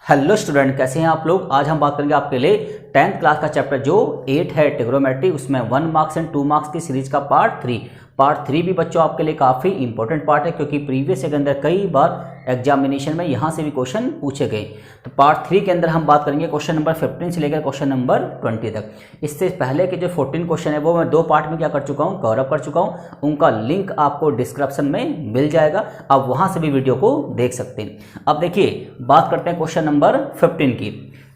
Hello student, कैसे हैं आप लोग। आज हम बात करेंगे आपके लिए 10th क्लास का चैप्टर जो 8 है ट्रिग्नोमेट्री, उसमें 1 मार्क्स एंड 2 मार्क्स की सीरीज का पार्ट 3 भी बच्चों आपके लिए काफ़ी इंपॉर्टेंट पार्ट है, क्योंकि प्रीवियस ईयर के अंदर कई बार एग्जामिनेशन में यहाँ से भी क्वेश्चन पूछे गए। तो पार्ट 3 के अंदर हम बात करेंगे क्वेश्चन नंबर 15 से लेकर क्वेश्चन नंबर 20 तक। इससे पहले के जो 14 क्वेश्चन है वो मैं 2 पार्ट में क्या कर चुका हूँ, कवर अप कर चुका हूँ। उनका लिंक आपको डिस्क्रिप्शन में मिल जाएगा, आप वहाँ से भी वीडियो को देख सकते हैं। अब देखिए बात करते हैं क्वेश्चन नंबर 15 की।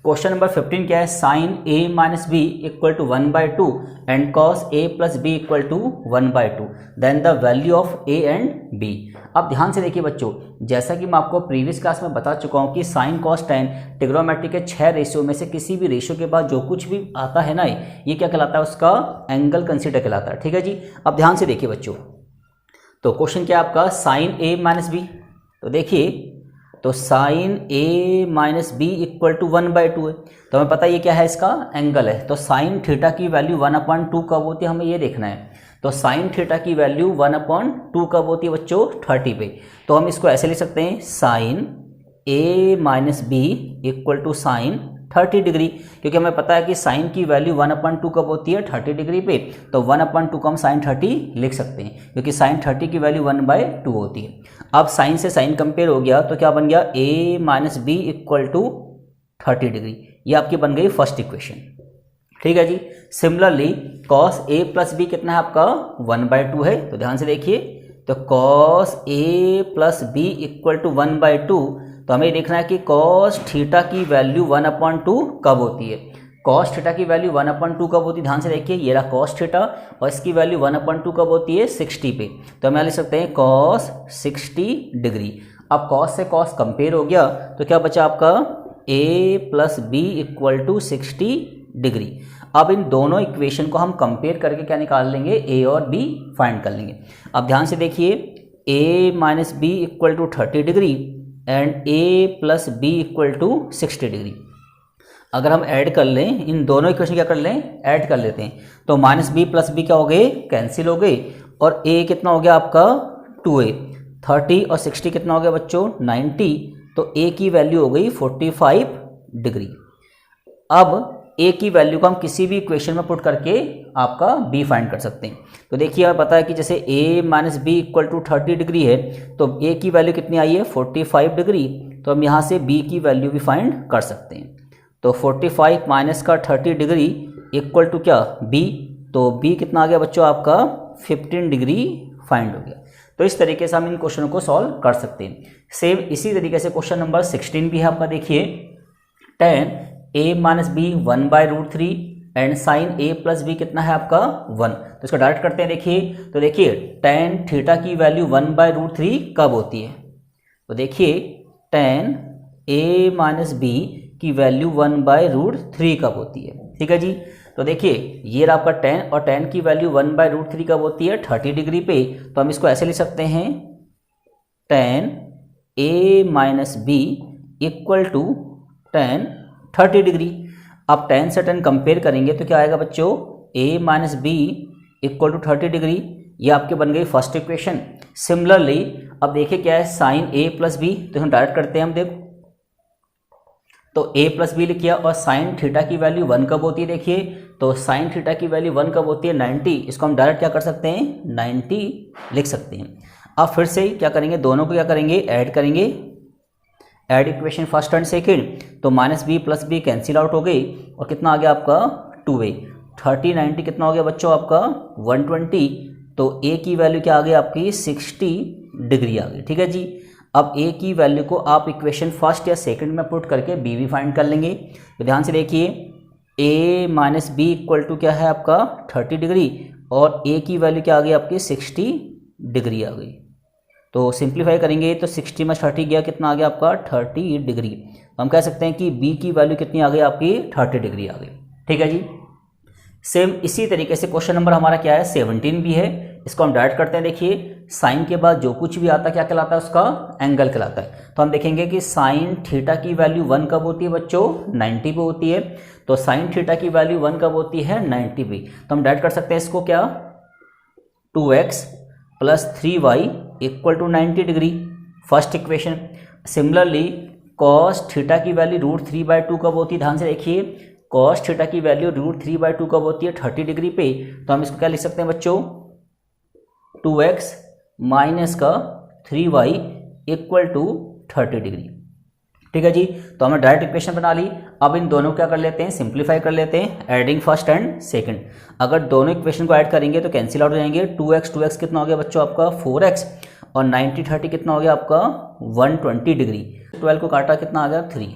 क्वेश्चन नंबर 15 क्या है, sine a minus B equal to 1/2 and cos a plus B equal to 1/2, then the value of a and b। अब ध्यान से देखिए बच्चों, जैसा कि मैं आपको प्रीवियस क्लास में बता चुका हूं कि साइन कॉस टेन ट्रिग्नोमेट्री के 6 रेशियो में से किसी भी रेशियो के बाद जो कुछ भी आता है ना, ये क्या कहलाता है, उसका एंगल कंसीडर कहलाता है। ठीक है जी। अब ध्यान से देखिए बच्चों, तो क्वेश्चन क्या है आपका, साइन a माइनस बी। तो देखिए, तो sine a minus B equal to 1/2 है, तो हमें पता है ये क्या है, इसका एंगल है। तो साइन थीटा की वैल्यू 1/2 कब होती है, हमें ये देखना है। तो साइन थीटा की वैल्यू 1/2 कब होती है बच्चों, 30 पे। तो हम इसको ऐसे लिख सकते हैं, sine a minus B equal to sine 30 degree, क्योंकि हमें पता है कि साइन की वैल्यू 1/2 कब होती है, 30 डिग्री पे। तो 1/2 को हम साइन 30 लिख सकते हैं, क्योंकि साइन 30 की वैल्यू 1/2 होती है। अब साइन से साइन कंपेयर हो गया, तो क्या बन गया, a minus B equal to 30 degree. ये आपकी बन गई फर्स्ट इक्वेशन। ठीक है जी। Similarly cos a plus B कितना है आपका, 1/2 है। तो ध्यान से देखिए, तो cos a plus B equal to 1/2, तो हमें देखना है कि कॉस थीटा की वैल्यू 1/2 कब होती है। कॉस थीटा की वैल्यू 1/2 कब होती है, ध्यान से देखिए, ये रहा कॉस थीटा और इसकी वैल्यू 1/2 कब होती है, 60 पे। तो हम यहाँ लिख सकते हैं कॉस 60 डिग्री। अब कॉस से कॉस कंपेयर हो गया, तो क्या बचा आपका, a plus B equal to 60 degree. अब इन दोनों इक्वेशन को हम कंपेयर करके क्या निकाल लेंगे, a और b फाइंड कर लेंगे। अब ध्यान से देखिए, a minus B equal to 30 degree and a plus B equal to 60 degree. अगर हम ऐड कर लें, इन दोनों इक्वेशन क्या कर लें, ऐड कर लेते हैं, तो माइनस बी प्लस बी क्या हो गए, कैंसिल हो गए। और a कितना हो गया आपका, 2a। 30 और 60 कितना हो गया बच्चों, 90। तो a की वैल्यू हो गई 45 डिग्री। अब a की वैल्यू को हम किसी भी इक्वेशन में पुट करके आपका b फाइंड कर सकते हैं। तो देखिए हमें पता है कि जैसे a minus B equal to 30 degree है, तो a की वैल्यू कितनी आई है, 45 डिग्री। तो हम यहाँ से b की वैल्यू भी फाइंड कर सकते हैं। तो 45 माइनस का 30 डिग्री इक्वल टू क्या, b। तो b कितना आ गया बच्चों आपका, 15 डिग्री फाइंड हो गया। तो इस तरीके से हम इन क्वेश्चनों को सॉल्व कर सकते हैं। सेम इसी तरीके से क्वेश्चन नंबर 16 भी है आपका। देखिए, tan a minus B 1/√3 and sine a plus B कितना है आपका, 1। तो इसको डायरेक्ट करते हैं। देखिए, तो देखिए tan थीटा की वैल्यू 1/√3 कब होती है। तो देखिए tan a माइनस बी की वैल्यू 1/√3 कब होती है। ठीक है जी। तो देखिए ये रहा आपका tan, और tan की वैल्यू 1/√3 कब होती है, 30 डिग्री पे। तो हम इसको ऐसे लिख सकते हैं, tan a minus B equal to tan 30 degree. अब tan से tan कंपेयर करेंगे तो क्या आएगा बच्चों, a minus B equal to 30 degree. ये आपके बन गई फर्स्ट इक्वेशन। सिमिलरली अब देखिए क्या है, साइन a प्लस बी, तो हम डायरेक्ट करते हैं। हम देखो, तो a प्लस बी लिखिए, और साइन थीटा की वैल्यू 1 कब होती है, देखिए, तो साइन थीटा की वैल्यू 1 कब होती है, 90। इसको हम डायरेक्ट क्या कर सकते हैं, 90 लिख सकते हैं। अब फिर से क्या करेंगे, दोनों को क्या करेंगे, ऐड करेंगे। Add equation first and second, तो minus B plus B cancel out हो गई, और कितना आ गया आपका, 2a। 30 90 कितना हो गया बच्चों आपका, 120। तो a की वैल्यू क्या आ गई आपकी, 60 डिग्री आ गई। ठीक है जी। अब a की वैल्यू को आप इक्वेशन फर्स्ट या सेकंड में पुट करके b भी फाइंड कर लेंगे। तो ध्यान से देखिए, a minus B equal to क्या है आपका, 30 डिग्री, और a की वैल्यू क्या आ गई आपकी, 60 डिग्री आ गई। तो सिंप्लीफाई करेंगे तो 60 में 30 गया, कितना आ गया आपका, 30 डिग्री। तो हम कह सकते हैं कि b की वैल्यू कितनी आ गई आपकी, 30 डिग्री आ गई। ठीक है जी। सेम इसी तरीके से क्वेश्चन नंबर हमारा क्या है, 17 भी है। इसको हम डायरेक्ट करते हैं। देखिए, साइन के बाद जो कुछ भी आता है क्या कहलाता है, उसका एंगल कहलाता है। तो हम देखेंगे कि साइन थीटा की वैल्यू 1 कब होती है बच्चों, 90 पे होती है। तो साइन थीटा की वैल्यू 1 कब होती है, 90 पे। तो हम डायरेक्ट कर सकते हैं इसको, क्या, 2x plus 3y equal to 90 degree, first equation. Similarly cos theta की वैल्यू √3/2 कब होती है, ध्यान से देखिए, कॉस थीटा की वैल्यू √3/2 कब होती है, 30 डिग्री पे। तो हम इसको क्या लिख सकते हैं बच्चों, 2x माइनस का 3y इक्वल टू 30 डिग्री। ठीक है जी, तो हमने डायरेक्ट इक्वेशन बना ली। अब इन दोनों को क्या कर लेते हैं, सिंप्लीफाई कर लेते हैं, एडिंग फर्स्ट एंड सेकंड। अगर दोनों इक्वेशन को ऐड करेंगे तो कैंसिल आउट हो जाएंगे। 2x कितना हो गया बच्चों आपका 4x, और 90 30 कितना हो गया आपका 120 डिग्री। 12 को काटा कितना आ गया 3,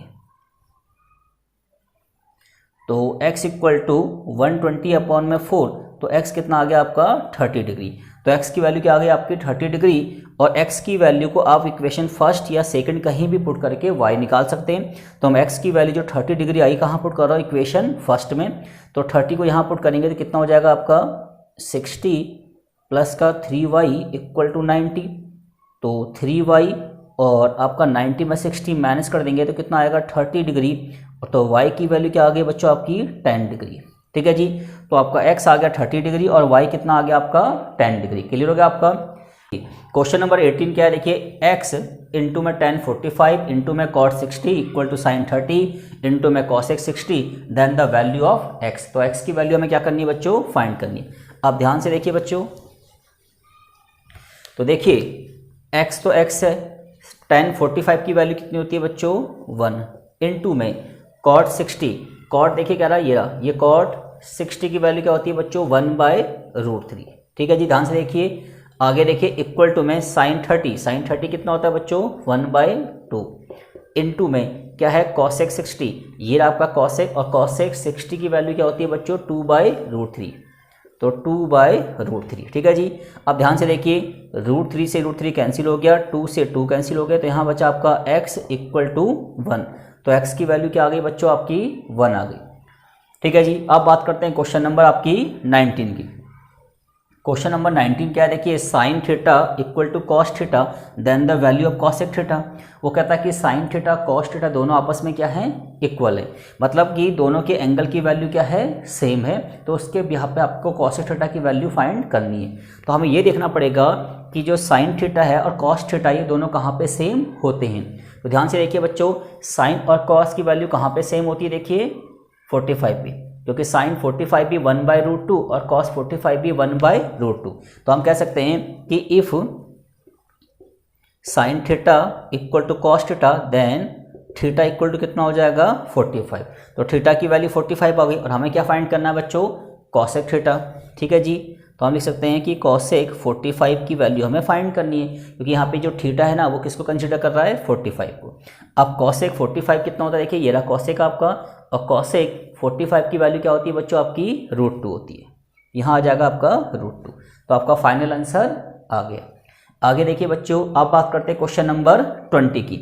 तो x इक्वल टू 120/4, तो x कितना आ गया आपका 30 डिग्री। तो x की वैल्यू क्या आ गई आपकी 30 डिग्री, और x की वैल्यू को आप इक्वेशन फर्स्ट या सेकंड कहीं भी पुट करके y निकाल सकते हैं। तो हम x की वैल्यू जो 30 डिग्री आई कहाँ पुट कर रहा हूँ, इक्वेशन फर्स्ट में। तो 30 को यहाँ पुट करेंगे तो कितना हो जाएगा आपका 60 प्लस का 3y इक्वल टू 90, तो 3y और आपका 90 में 60 माइनस कर देंगे तो कितना आएगा 30 डिग्री, तो y की वैल्यू क्या आ गई बच्चों आपकी 10 डिग्री। ठीक है जी, तो आपका x आ गया 30 डिग्री और y कितना आ गया आपका 10 डिग्री। क्लियर हो गया आपका। क्वेश्चन नंबर 18 क्या है देखिए, x इंटू में tan 45 इंटू में cot 60 equal to sin 30 into में cosec 60 then the value of x। तो x की वैल्यू हमें क्या करनी है बच्चों, फाइंड करनी है। अब ध्यान से देखिए बच्चों, तो देखिए x तो x है, tan 45 की वैल्यू कितनी होती है बच्चों 1, इंटू में cot 60, cot देखिए क्या रहा, ये cot 60 की वैल्यू क्या होती है बच्चों 1/√3। ठीक है जी, ध्यान से देखिए। आगे देखिए इक्वल टू में sin 30, sin 30 कितना होता है बच्चों 1/2, इंटू में क्या है cosec 60, ये आपका cosec, और cosec 60 की वैल्यू क्या होती है बच्चों 2/√3, तो 2/√3। ठीक है जी, अब ध्यान से देखिए, √3 से √3 कैंसिल हो गया, 2 से 2 कैंसिल हो गया, तो यहाँ बचा आपका x इक्वल टू 1। तो x की वैल्यू क्या आ गई बच्चों आपकी 1 आ गई। ठीक है जी, अब बात करते हैं क्वेश्चन नंबर आपकी 19 की। क्वेश्चन नंबर 19 क्या है देखिए, sine theta equal to cos theta then the value of cosec theta. वो कहता है कि साइन थीटा कॉस थीटा दोनों आपस में क्या है, इक्वल है, मतलब कि दोनों के एंगल की वैल्यू क्या है, सेम है। तो उसके यहाँ पे आपको कॉसेक थीटा की वैल्यू फाइंड करनी है। तो हमें ये देखना पड़ेगा कि जो साइन थीटा है और कॉस थीटा ये दोनों कहाँ पे सेम होते हैं। तो ध्यान से देखिए बच्चों, साइन और कॉस की वैल्यू कहाँ पे सेम होती है, देखिए 45 पे, क्योंकि साइन 45 भी 1/√2 और कॉस 45 भी 1/√2। तो हम कह सकते हैं कि if sine theta equal to cos theta then theta equal to कितना हो जाएगा 45। तो थीटा की वैल्यू 45 आ गई, और हमें क्या फाइंड करना है बच्चों, कॉसेक थीटा। ठीक है जी, तो हम लिख सकते हैं कि कॉसेक 45 की वैल्यू हमें फाइंड करनी है, क्योंकि यहाँ पे जो थीटा है ना वो किसको कंसीडर कर रहा है 45 को। अब कॉसेक 45 कितना होता है, देखिए ये रहा कॉसेक आपका, और कॉसेक 45 की वैल्यू क्या होती है बच्चों आपकी √2 होती है। यहाँ आ जाएगा आपका √2, तो आपका फाइनल आंसर आ गया। आगे देखिए बच्चों, अब बात करते हैं क्वेश्चन नंबर 20 की।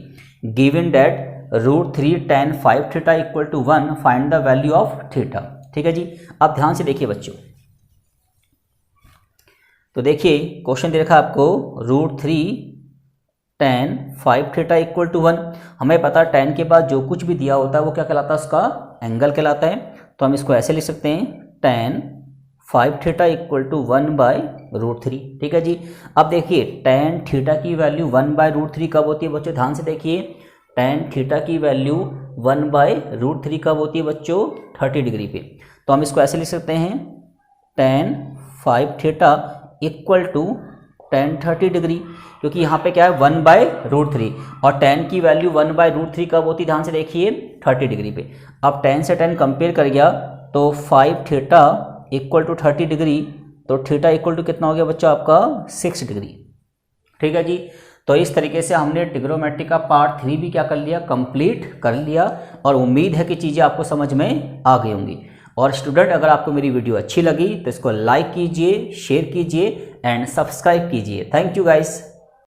Given that √3 tan 5 theta equal to 1 find the value of theta. ठीक है जी, अब ध्यान से देखिए बच्चों, तो देखिए क्वेश्चन दे रखा है आपको √3 tan 5 थीटा इक्वल टू 1। हमें पता है tan के बाद जो कुछ भी दिया होता है वो क्या कहलाता है, उसका एंगल कहलाता है। तो हम इसको ऐसे लिख सकते हैं tan 5 थीटा इक्वल टू 1/√3। ठीक है जी, अब देखिए tan थीटा की वैल्यू 1/√3 कब होती है बच्चों, ध्यान से देखिए, tan थीटा की वैल्यू 1/√3 कब होती है बच्चों 30 डिग्री पे। तो हम इसको ऐसे लिख सकते हैं tan 5 theta equal to tan 30 degree, क्योंकि यहाँ पे क्या है 1/√3 और tan की वैल्यू 1/√3 कब होती है, ध्यान से देखिए 30 डिग्री पे। अब tan से tan कंपेयर कर गया तो 5 थीटा इक्वल टू 30 डिग्री, तो थीटा इक्वल टू कितना हो गया बच्चों आपका 6 डिग्री। ठीक है जी, तो इस तरीके से हमने ट्रिग्नोमेट्री का पार्ट 3 भी क्या कर लिया, कंप्लीट कर लिया, और उम्मीद है कि चीज़ें आपको समझ में आ गई होंगी। और स्टूडेंट, अगर आपको मेरी वीडियो अच्छी लगी तो इसको लाइक कीजिए, शेयर कीजिए एंड सब्सक्राइब कीजिए। Thank you guys.